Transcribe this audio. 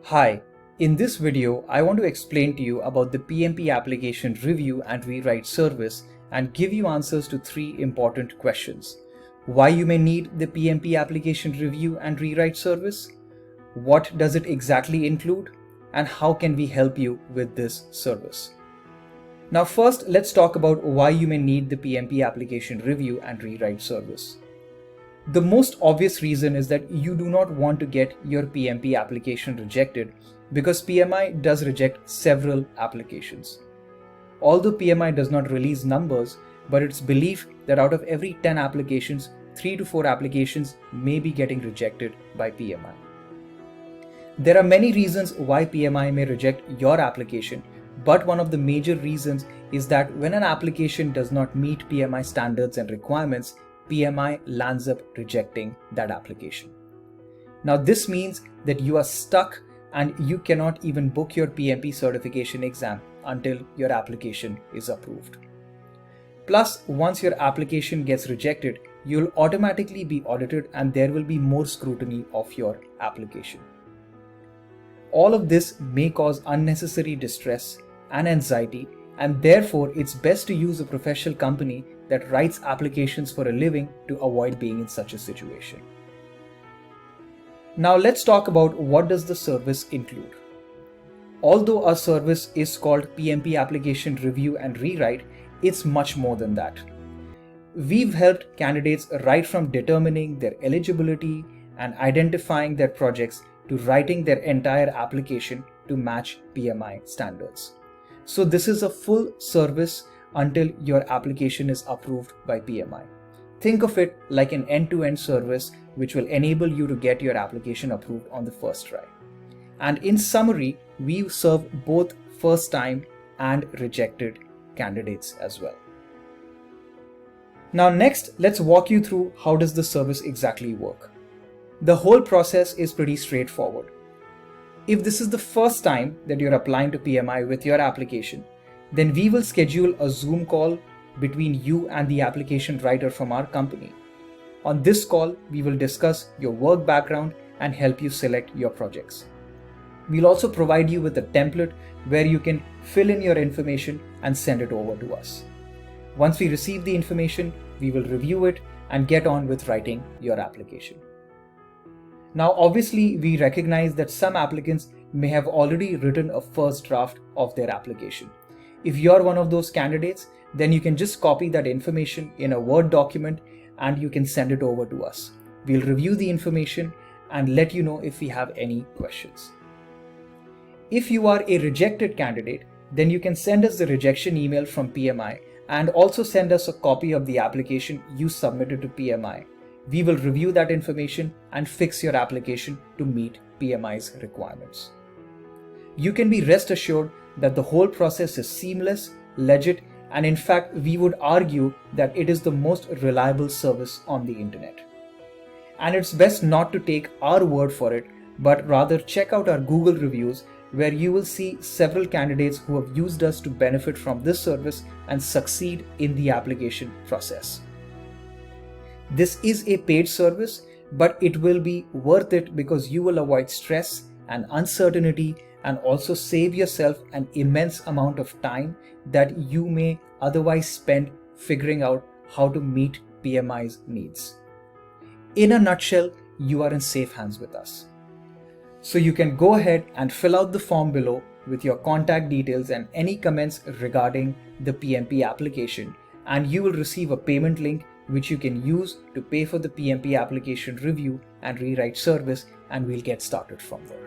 Hi, in this video, I want to explain to you about the PMP Application Review and Rewrite service and give you answers to three important questions. Why you may need the PMP Application Review and Rewrite service, what does it exactly include, and how can we help you with this service. Now first, let's talk about why you may need the PMP Application Review and Rewrite service. The most obvious reason is that you do not want to get your PMP application rejected because PMI does reject several applications. Although PMI does not release numbers, but it's belief that out of every 10 applications, 3 to 4 applications may be getting rejected by PMI. There are many reasons why PMI may reject your application, but one of the major reasons is that when an application does not meet PMI standards and requirements, PMI lands up rejecting that application. Now this means that you are stuck and you cannot even book your PMP certification exam until your application is approved. Plus, once your application gets rejected, you'll automatically be audited and there will be more scrutiny of your application. All of this may cause unnecessary distress and anxiety, and therefore it's best to use a professional company that writes applications for a living to avoid being in such a situation. Now let's talk about what does the service include. Although our service is called PMP Application Review and Rewrite, it's much more than that. We've helped candidates right from determining their eligibility and identifying their projects to writing their entire application to match PMI standards. So this is a full service until your application is approved by PMI. Think of it like an end-to-end service which will enable you to get your application approved on the first try. And in summary, we serve both first-time and rejected candidates as well. Now next, let's walk you through how does the service exactly work. The whole process is pretty straightforward. If this is the first time that you're applying to PMI with your application, then we will schedule a Zoom call between you and the application writer from our company. On this call, we will discuss your work background and help you select your projects. We'll also provide you with a template where you can fill in your information and send it over to us. Once we receive the information, we will review it and get on with writing your application. Now, obviously, we recognize that some applicants may have already written a first draft of their application. If you're one of those candidates, then you can just copy that information in a Word document and you can send it over to us. We'll review the information and let you know if we have any questions. If you are a rejected candidate, then you can send us the rejection email from PMI and also send us a copy of the application you submitted to PMI. We will review that information and fix your application to meet PMI's requirements. You can be rest assured that the whole process is seamless, legit, and in fact, we would argue that it is the most reliable service on the internet. And it's best not to take our word for it, but rather check out our Google reviews where you will see several candidates who have used us to benefit from this service and succeed in the application process. This is a paid service, but it will be worth it because you will avoid stress and uncertainty and also save yourself an immense amount of time that you may otherwise spend figuring out how to meet PMI's needs. In a nutshell, you are in safe hands with us. So you can go ahead and fill out the form below with your contact details and any comments regarding the PMP application, and you will receive a payment link which you can use to pay for the PMP application review and rewrite service, and we'll get started from there.